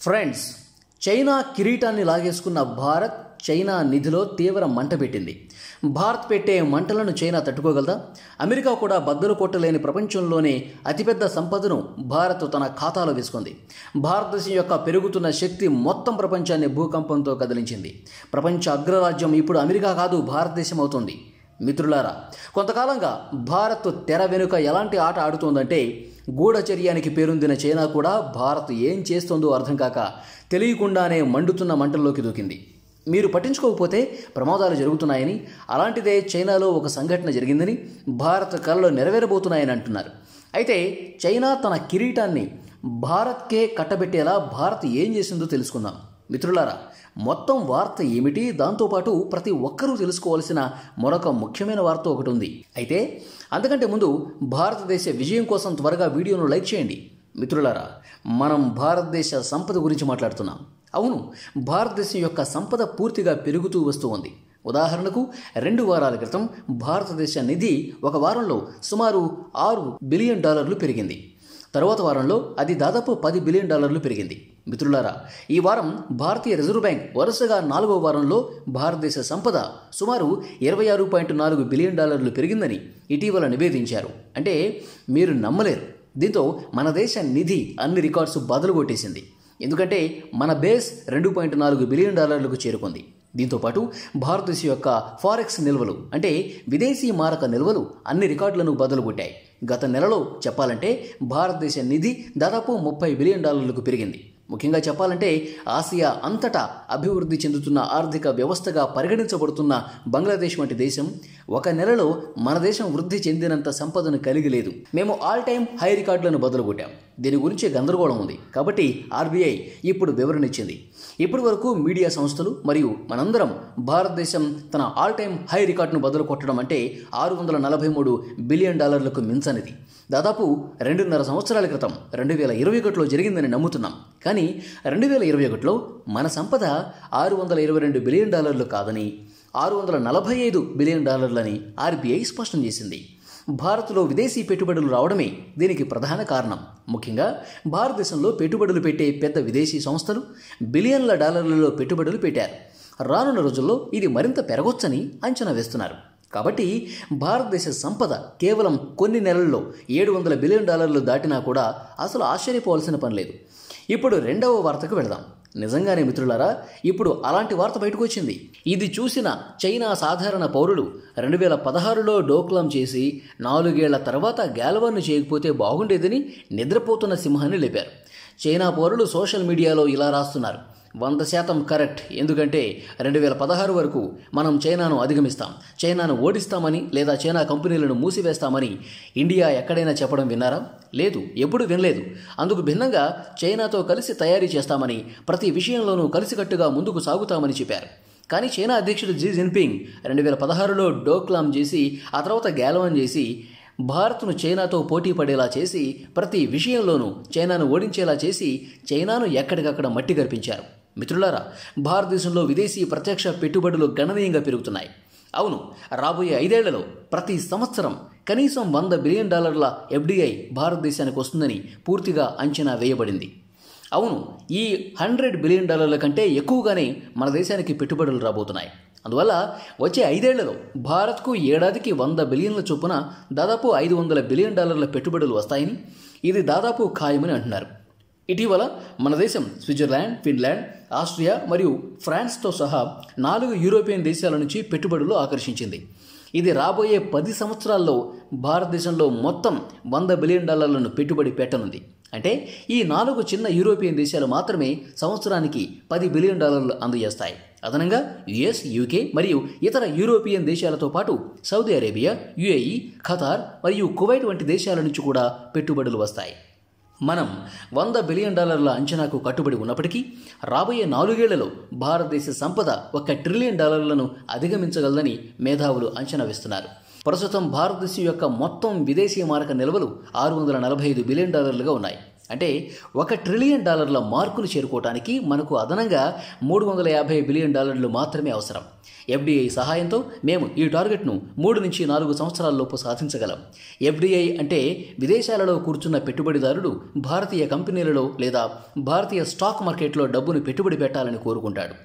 Friends, China కిరీటాన్ని లాగేసుకున్న Bharat China నిధిలో తీవ్ర మంట పెట్టింది. భారత్ పెట్టే మంటలను చైనా తట్టుకోగలదా? అమెరికా కూడా బద్దలు కొట్టలేని ప్రపంచంలోనే అతిపెద్ద సంపదను భారత్ తన ఖాతాలో వేసుకుంది. భారతదేశం యొక్క పెరుగుతున్న శక్తి మొత్తం ప్రపంచాన్ని భూకంపంతో కదిలించింది. ప్రపంచ అగ్రరాజ్యం ఇప్పుడు అమెరికా కాదు, భారతదేశం అవుతుంది. మిత్రులారా, కొంతకాలంగా భారత్ తెర వెనుక ఎలాంటి ఆట ఆడుతోందంటే, గూఢచర్యానికి పేరొందిన చైనా కూడా భారత్ ఏం చేస్తోందో అర్థం కాక తెలియకుండానే మండుతున్న మంటల్లోకి దూకింది. మీరు పట్టించుకోకపోతే ప్రమాదాలు జరుగుతున్నాయని, అలాంటిదే చైనాలో ఒక సంఘటన జరిగిందని, భారత్ కలలు నెరవేరబోతున్నాయని అంటున్నారు. అయితే చైనా తన కిరీటాన్ని భారత్కే కట్టబెట్టేలా భారత్ ఏం చేసిందో తెలుసుకుందాం. మిత్రులారా, మొత్తం వార్త ఏమిటి, దాంతోపాటు ప్రతి ఒక్కరూ తెలుసుకోవాల్సిన మరొక ముఖ్యమైన వార్త ఒకటి ఉంది. అయితే అంతకంటే ముందు భారతదేశ విజయం కోసం త్వరగా వీడియోను లైక్ చేయండి. మిత్రులారా, మనం భారతదేశ సంపద గురించి మాట్లాడుతున్నాం. అవును, భారతదేశం యొక్క సంపద పూర్తిగా పెరుగుతూ వస్తూ ఉంది. ఉదాహరణకు 2 వారాల క్రితం భారతదేశ నిధి ఒక వారంలో సుమారు $6 బిలియన్ పెరిగింది. తరువాత వారంలో అది దాదాపు $10 బిలియన్ పెరిగింది. మిత్రులారా, ఈ వారం భారతీయ రిజర్వ్ బ్యాంక్ వరుసగా 4వ వారంలో భారతదేశ సంపద సుమారు $26.4 బిలియన్ పెరిగిందని ఇటీవల నివేదించారు. అంటే మీరు నమ్మలేరు. దీంతో మన దేశ నిధి అన్ని రికార్డ్స్ బదులు కొట్టేసింది. ఎందుకంటే మన బేస్ $2.4 బిలియన్ చేరుకుంది. దీంతోపాటు భారతదేశం యొక్క ఫారెక్స్ నిల్వలు, అంటే విదేశీ మారక నిల్వలు అన్ని రికార్డులను బదులు కొట్టాయి. గత నెలలో చెప్పాలంటే భారతదేశ నిధి దాదాపు $30 బిలియన్ పెరిగింది. ముఖ్యంగా చెప్పాలంటే ఆసియా అంతటా అభివృద్ధి చెందుతున్న ఆర్థిక వ్యవస్థగా పరిగణించబడుతున్న బంగ్లాదేశ్ వంటి దేశం ఒక నెలలో మన దేశం వృద్ధి చెందినంత సంపదను కలిగి లేదు. మేము ఆల్ టైమ్ హై రికార్డులను బదులు కొట్టాం. దీని గురించి గందరగోళం ఉంది. కాబట్టి ఆర్బీఐ ఇప్పుడు వివరణ ఇచ్చింది. ఇప్పటి వరకు మీడియా సంస్థలు మరియు మనందరం భారతదేశం తన ఆల్ టైమ్ హై రికార్డును బదులు కొట్టడం అంటే $643 బిలియన్ మించనిది. దాదాపు 2.5 సంవత్సరాల క్రితం 2021లో జరిగిందని నమ్ముతున్నాం. కానీ 2021లో మన సంపద $622 బిలియన్ కాదని $645 బిలియన్ అని ఆర్బీఐ స్పష్టం చేసింది. భారత్లో విదేశీ పెట్టుబడులు రావడమే దీనికి ప్రధాన కారణం. ముఖ్యంగా భారతదేశంలో పెట్టుబడులు పెట్టే పెద్ద విదేశీ సంస్థలు బిలియన్ల డాలర్లలో పెట్టుబడులు పెట్టారు. రానున్న రోజుల్లో ఇది మరింత పెరగొచ్చని అంచనా వేస్తున్నారు. కాబట్టి భారతదేశ సంపద కేవలం కొన్ని నెలల్లో $700 బిలియన్ దాటినా కూడా అసలు ఆశ్చర్యపోవాల్సిన పని లేదు. ఇప్పుడు 2వ వార్తకు వెళదాం. నిజంగానే మిత్రులారా, ఇప్పుడు అలాంటి వార్త బయటకు వచ్చింది. ఇది చూసిన చైనా సాధారణ పౌరులు 2016లో డోక్లాం చేసి 4 ఏళ్ల తర్వాత గ్యాల్వాన్ను చేయకపోతే బాగుండేదని నిద్రపోతున్న సింహాన్ని లేపారు. చైనా పౌరులు సోషల్ మీడియాలో ఇలా రాస్తున్నారు: 100% కరెక్ట్. ఎందుకంటే 2016 వరకు మనం చైనాను అధిగమిస్తాం, చైనాను ఓడిస్తామని లేదా చైనా కంపెనీలను మూసివేస్తామని ఇండియా ఎక్కడైనా చెప్పడం విన్నారా? లేదు, ఎప్పుడు వినలేదు. అందుకు భిన్నంగా చైనాతో కలిసి తయారీ చేస్తామని, ప్రతి విషయంలోనూ కలిసికట్టుగా ముందుకు సాగుతామని చెప్పారు. కానీ చైనా అధ్యక్షుడు జీ జిన్పింగ్ 2016లో డోక్లాం చేసి ఆ తర్వాత గ్యాల్వాన్ చేసి భారత్ను చైనాతో పోటీ పడేలా చేసి, ప్రతి విషయంలోనూ చైనాను ఓడించేలా చేసి చైనాను ఎక్కడికక్కడ మట్టి కరిపించారు. మిత్రులారా, భారతదేశంలో విదేశీ ప్రత్యక్ష పెట్టుబడులు గణనీయంగా పెరుగుతున్నాయి. అవును, రాబోయే 5 ఏళ్లలో ప్రతి సంవత్సరం కనీసం $100 బిలియన్ ఎఫ్డీఐ భారతదేశానికి వస్తుందని పూర్తిగా అంచనా వేయబడింది. అవును, ఈ $100 బిలియన్ కంటే ఎక్కువగానే మన దేశానికి పెట్టుబడులు రాబోతున్నాయి. అందువల్ల వచ్చే 5 ఏళ్లలో భారత్కు ఏడాదికి $100 బిలియన్ల చొప్పున దాదాపు $500 బిలియన్ పెట్టుబడులు వస్తాయని, ఇది దాదాపు ఖాయమని అంటున్నారు. ఇటీవల మన దేశం స్విట్జర్లాండ్, ఫిన్లాండ్, ఆస్ట్రియా మరియు ఫ్రాన్స్తో సహా 4 యూరోపియన్ దేశాల నుంచి పెట్టుబడులు ఆకర్షించింది. ఇది రాబోయే 10 సంవత్సరాల్లో భారతదేశంలో మొత్తం $100 బిలియన్ పెట్టుబడి పెట్టనుంది. అంటే ఈ 4 చిన్న యూరోపియన్ దేశాలు మాత్రమే సంవత్సరానికి $10 బిలియన్ అందజేస్తాయి. అదనంగా యుఎస్, యూకే మరియు ఇతర యూరోపియన్ దేశాలతో పాటు సౌదీ అరేబియా, యుఏఈ, ఖతార్ మరియు కువైట్ వంటి దేశాల నుంచి కూడా పెట్టుబడులు వస్తాయి. మనం $100 బిలియన్ అంచనాకు కట్టుబడి ఉన్నప్పటికీ రాబోయే 4 ఏళ్లలో భారతదేశ సంపద $1 ట్రిలియన్ అధిగమించగలదని మేధావులు అంచనా వేస్తున్నారు. ప్రస్తుతం భారతదేశం యొక్క మొత్తం విదేశీ మారక నిల్వలు $645 బిలియన్ ఉన్నాయి. అంటే $1 ట్రిలియన్ మార్కును చేరుకోవడానికి మనకు అదనంగా $350 బిలియన్ మాత్రమే అవసరం. ఎఫ్డిఐ సహాయంతో మేము ఈ టార్గెట్ను 3 నుంచి 4 సంవత్సరాల్లోపు సాధించగలం. ఎఫ్డిఐ అంటే విదేశాలలో కూర్చున్న పెట్టుబడిదారుడు భారతీయ కంపెనీలలో లేదా భారతీయ స్టాక్ మార్కెట్లో డబ్బును పెట్టుబడి పెట్టాలని కోరుకుంటాడు.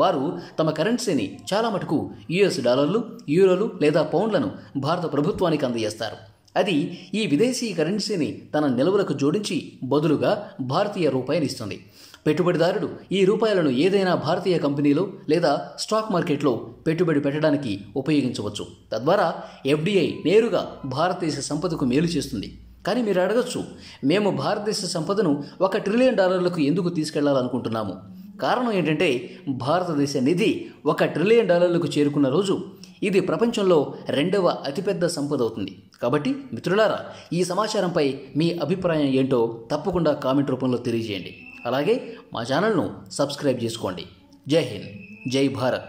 వారు తమ కరెన్సీని చాలా మటుకు $, యూరోలు లేదా పౌండ్లను భారత ప్రభుత్వానికి అందజేస్తారు. అది ఈ విదేశీ కరెన్సీని తన నిల్వలకు జోడించి బదులుగా భారతీయ రూపాయిని ఇస్తుంది. పెట్టుబడిదారుడు ఈ రూపాయలను ఏదైనా భారతీయ కంపెనీలో లేదా స్టాక్ మార్కెట్లో పెట్టుబడి పెట్టడానికి ఉపయోగించవచ్చు. తద్వారా ఎఫ్డిఐ నేరుగా భారతదేశ సంపదకు మేలు చేస్తుంది. కానీ మీరు అడగచ్చు, మేము భారతదేశ సంపదను $1 ట్రిలియన్ ఎందుకు తీసుకెళ్లాలనుకుంటున్నాము? కారణం ఏంటంటే భారతదేశ నిధి $1 ట్రిలియన్ చేరుకున్న రోజు ఇది ప్రపంచంలో 2వ అతిపెద్ద సంపద అవుతుంది. కాబట్టి మిత్రులారా, ఈ సమాచారంపై మీ అభిప్రాయం ఏంటో తప్పకుండా కామెంట్ రూపంలో తెలియజేయండి. అలాగే మా ఛానల్ను సబ్స్క్రైబ్ చేసుకోండి. జై హింద్, జై భారత్.